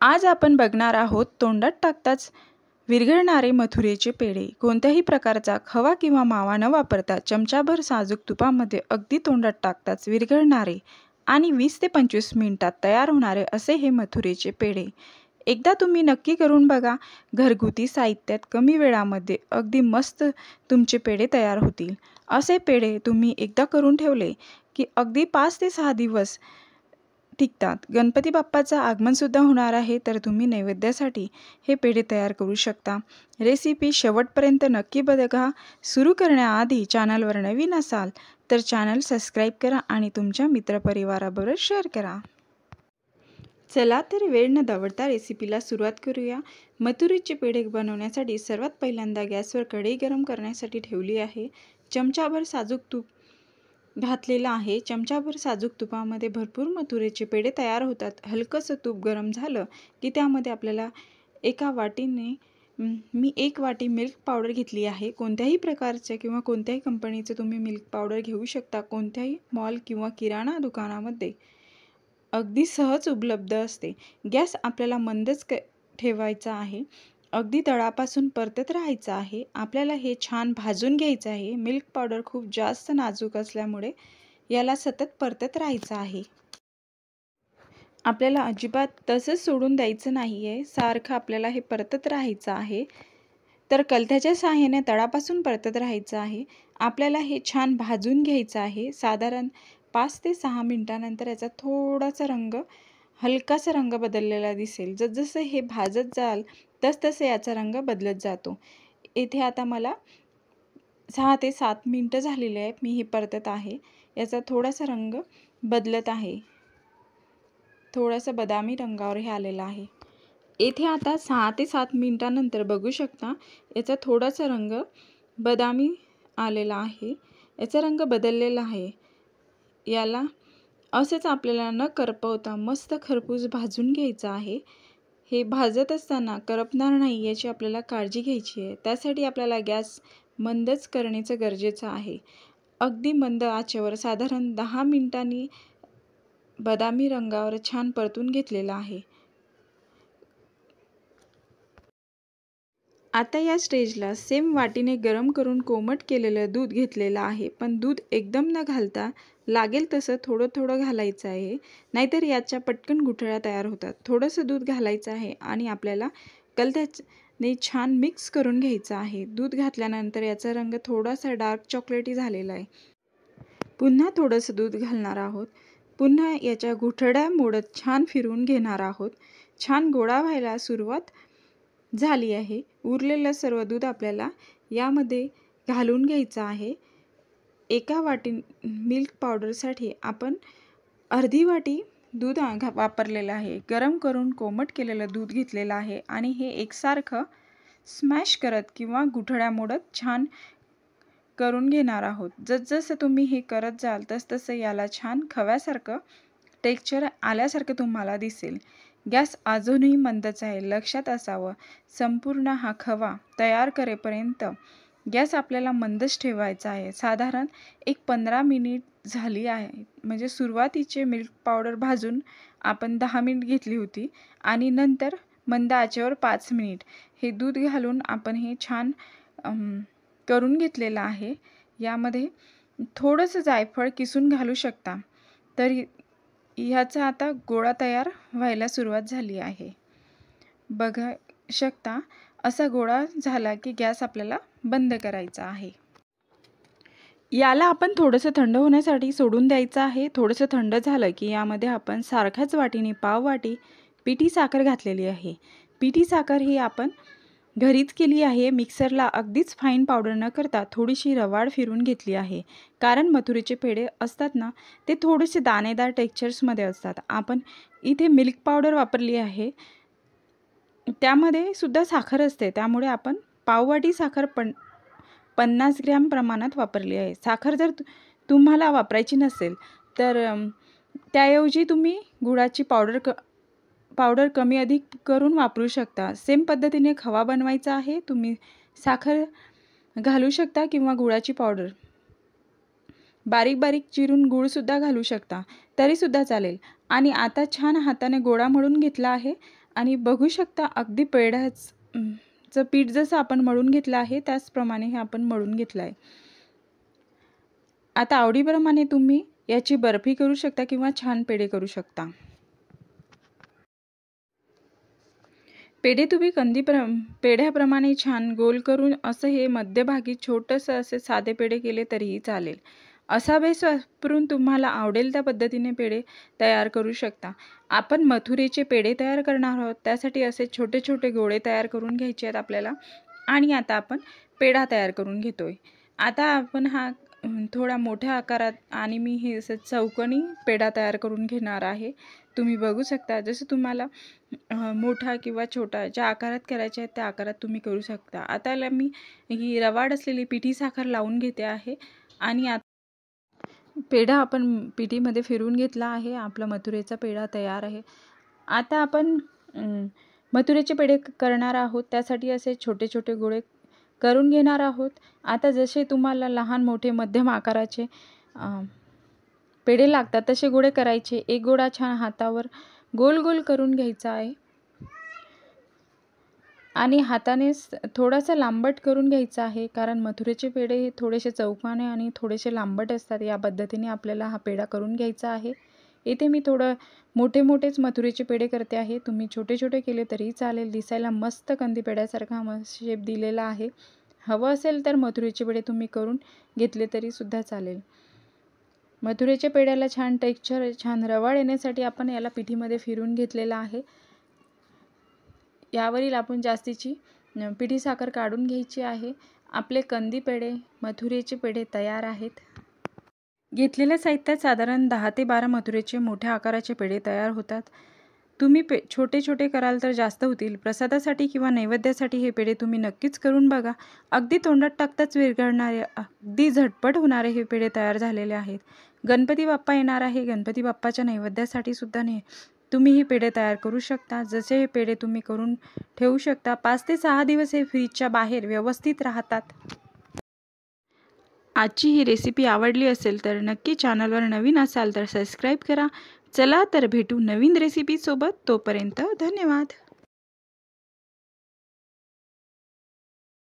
आज आपण बघणार आहोत तोंडात टाकताच विरघळणारे मथुरेचे पेढे। कोणत्याही प्रकारचा खवा किंवा मावा न वापरता चमचाभर साजूक तुपामध्ये अगदी तोंडात टाकताच विरघळणारे आणि 20 ते 25 मिनिटात तयार होणारे असे हे मथुरेचे पेढे एकदा तुम्ही नक्की करून बघा। घरगुती साहित्यात कमी वेळामध्ये अगदी मस्त तुमचे पेढे तयार होतील। असे पेढे तुम्ही एकदा करून ठेवले की अगदी 5 ते 6 दिवस टिकतात। गणपती बाप्पाचं आगमन सुद्धा होणार आहे, तर तुम्ही नैवेद्यासाठी हे पेढे तयार करू शकता। रेसिपी शेवटपर्यंत नक्की बघा। सुरू करण्याआधी चॅनलवर नवीन असाल तर चॅनल सबस्क्राईब करा आणि तुमच्या मित्रपरिवाराबरोबर शेअर करा। चला तर वेळ न दवडता रेसिपीला सुरुवात करूया। मथुरेचे पेढे बनवण्यासाठी सर्वात पहिल्यांदा गॅसवर कढई गरम करण्यासाठी ठेवली आहे। चमचाभर साजूक तूप घातलेला आहे। चमचाभर साजूक तुपामध्ये भरपूर मथुरेचे पेढे तयार होतात। हलकंसं तूप गरम झालं की त्यामध्ये आपल्याला एका वाटीने मी 1 वाटी मिल्क पावडर घेतली आहे। कोणत्याही प्रकारचे किंवा कोणत्याही कंपनीचे तुम्ही मिल्क पावडर घेऊ शकता। कोणत्याही मॉल किंवा किराणा दुकानामध्ये अगदी सहज उपलब्ध असते। गॅस आपल्याला मंदच ठेवायचा आहे। अगदी तळापासून परतत राहायचं आहे। आपल्याला हे छान भाजून घ्यायचं आहे। मिल्क पावडर खूप जास्त नाजूक असल्यामुळे याला सतत परतत राहायचं आहे। आपल्याला अजिबात तसंच सोडून द्यायचं नाही आहे, सारखं आपल्याला हे परतत राहायचं आहे। तर कलथ्याच्या सहाय्याने तळापासून परतत राहायचं आहे। आपल्याला हे छान भाजून घ्यायचं आहे। साधारण 5 ते 6 मिनिटानंतर याचा थोडासा रंग हलकासा रंग बदललेला दिसेल। जसजसे हे भाजत जाल तसतसे याचा रंग बदलत जातो। इथे आता मला 6 ते 7 मिनिटं झालेले आहेत। मी हे परतत आहे। याचा थोडासा रंग बदलत आहे, थोडासा बदामी रंगावर हे आलेला आहे। येथे आता 6 ते 7 मिनिटानंतर बघू शकता याचा थोडासा रंग बदामी आलेला आहे। याचा रंग बदललेला आहे। याला असंच आपल्याला न करपवता मस्त खरपूस भाजून घ्यायचं आहे। हे भाजत असताना करपणार नाही याची आपल्याला काळजी घ्यायची आहे। त्यासाठी आपल्याला गॅस मंदच करण्याचं गरजेचं आहे। अगदी मंद आचेवर साधारण 10 मिनिटांनी बदामी रंगावर छान परतून घेतलेला आहे। आता या स्टेजला सेम वाटीने गरम करून कोमट केलेलं दूध घेतलेलं आहे। पण दूध एकदम न घालता लागेल तसं थोडं थोडं घालायचं आहे, नाहीतर याच्या पटकन गुठळ्या तयार होतात। थोडंसं दूध घालायचं आहे आणि आपल्याला कलथ्याने छान मिक्स करून घ्यायचं आहे। दूध घातल्यानंतर याचा रंग थोडासा डार्क चॉकलेटी झालेला आहे। पुन्हा थोडंसं दूध घालणार आहोत। पुन्हा याच्या गुठळ्या मोडत छान फिरवून घेणार आहोत। छान गोळा व्हायला सुरुवात झाली आहे। उरलेलं सर्व दूध आपल्याला यामध्ये घालून घ्यायचं आहे। एका वाटी मिल्क पावडरसाठी आपण अर्धी वाटी दूध वापरलेलं आहे। गरम करून कोमट केलेलं दूध घेतलेलं आहे आणि हे एकसारखं स्मॅश करत किंवा गुठळ्या मोडत छान करून घेणार आहोत। जसजसं तुम्ही हे करत जाल तसतसं याला छान खव्यासारखं टेक्स्चर आल्यासारखं तुम्हाला दिसेल। गॅस अजूनही मंदच आहे, लक्षात असावं। संपूर्ण हा खवा तयार करेपर्यंत गॅस आपल्याला मंदच ठेवायचा आहे। साधारण एक 15 मिनिट झाली आहे। म्हणजे सुरुवातीचे मिल्क पावडर भाजून आपण 10 मिनिट घेतली होती आणि नंतर मंद आचेवर 5 मिनिट हे दूध घालून आपण हे छान करून घेतलेलं आहे। यामध्ये थोडंसं जायफळ किसून घालू शकता। तर ह्याचा आता गोळा तयार व्हायला सुरुवात झाली आहे। बघा शकता असा गोळा झाला की गॅस आपल्याला बंद करायचा आहे। याला आपण थोडंसं थंड होण्यासाठी सोडून द्यायचं आहे। थोडंसं थंड झालं की यामध्ये आपण सारख्याच वाटीने पाव वाटी पिठी साखर घातलेली आहे। पिठी साखर ही आपण घरीच केली आहे। मिक्सरला अगदीच फाईन पावडर न करता थोडीशी रवाळ फिरून घेतली आहे। कारण मथुरेचे पेढे असतात ना, ते थोडेसे दाणेदार टेक्स्चर्समध्ये असतात। आपण इथे मिल्क पावडर वापरली आहे, त्यामध्ये सुद्धा साखर असते, त्यामुळे आपण पाववाटी साखर 50 ग्रॅम प्रमाणात वापरली आहे। साखर जर तुम्हाला वापरायची नसेल तर त्याऐवजी तुम्ही गुळाची पावडर कमी अधिक करून वापरू शकता। सेम पद्धतीने खवा बनवायचा आहे, तुम्ही साखर घालू शकता किंवा गुळाची पावडर बारीक बारीक चिरून गूळसुद्धा घालू शकता, तरीसुद्धा चालेल। आणि आता छान हाताने गोळा मळून घेतला आहे आणि बघू शकता अगदी पेढ्याचं पीठ जसं आपण मळून घेतलं आहे त्याचप्रमाणे हे आपण मळून घेतलं आहे. आता आवडीप्रमाणे तुम्ही याची बर्फी करू शकता किंवा छान पेढे करू शकता. पेढे तुम्ही पेढ्याप्रमाणे छान गोल करून असं हे मध्यभागी छोटंसं असे साधे पेढे केले तरीही चालेल. असा बेस वापरून तुम्हाला आवडेल त्या पद्धतीने पेढे तयार करू शकता. आपण मथुरेचे पेढे तयार करणार आहोत. त्यासाठी असे छोटे छोटे गोळे तयार करून घ्यायचे आहेत आपल्याला. आणि आता आपण पेढा तयार करून घेतोय. आता आपण हा थोडा मोठ्या आकारात आणि मी हे असं चौकोनी पेढा तयार करून घेणार आहे. तुम्ही बघू शकता जसं तुम्हाला मोठा किंवा छोटा ज्या आकारात करायचे आहे त्या आकारात तुम्ही करू शकता. आता मी ही रवाड असलेली पिठी साखर लावून घेते आहे आणि पेढा आपण पिठीमध्ये फिरवून घेतला आहे. आपला मथुरेचा पेढा तयार आहे. आता आपण मथुरेचे पेढे करणार आहोत. त्यासाठी असे छोटे छोटे गोळे करून घेणार आहोत. आता जसे तुम्हाला लहान मोठे मध्यम आकाराचे पेढे लागतात तसे गोळे करायचे. एक गोळा छान हातावर गोल गोल करून घ्यायचा आहे आणि हाताने थोडासा लांबट करून घ्यायचा आहे, कारण मथुरेचे पेढे हे थोडेसे चौकोनी आणि थोडेसे लांबट असतात. या पद्धतीने आपल्याला हा पेढा करून घ्यायचा आहे. इथे मी थोडं मोठेच मथुरेचे पेढे करते आहे. तुम्ही छोटे छोटे केले तरी चालेल. दिसायला मस्त कंदी पेढ्यासारखा शेप दिलेला आहे. हवं असेल तर मथुरेचे पेढे तुम्ही करून घेतले तरी सुद्धा चालेल. मथुरेच्या पेढ्याला छान टेक्स्चर छान रवाळ येण्यासाठी आपण याला पिठीमध्ये फिरवून घेतलेला आहे. यावरील आपण जास्तीची पिठी साखर काढून घ्यायची आहे. आपले कंदी पेढे मथुरेचे पेढे तयार आहेत. घेतलेल्या साहित्यात साधारण 10 ते 12 मथुरेचे मोठ्या आकाराचे पेढे तयार होतात. तुम्ही छोटे छोटे कराल तर जास्त होतील. प्रसादासाठी किंवा नैवेद्यासाठी हे पेढे तुम्ही नक्कीच करून बघा. अगदी तोंडात टाकताच विरघळणारे अगदी झटपट होणारे हे पेढे तयार झालेले आहेत. गणपती बाप्पा येणार आहे. गणपती बाप्पाच्या नैवेद्यासाठी सुद्धा तुम्ही हे पेढे तयार करू शकता. जसे हे पेढे तुम्ही करून ठेवू शकता. 5 ते 6 दिवस हे फ्रीजच्या बाहेर व्यवस्थित राहतात. आजची ही रेसिपी आवडली असेल तर नक्की चॅनलवर नवीन असाल तर सबस्क्राईब करा. चला तर भेटू नवीन रेसिपीसोबत. तोपर्यंत धन्यवाद.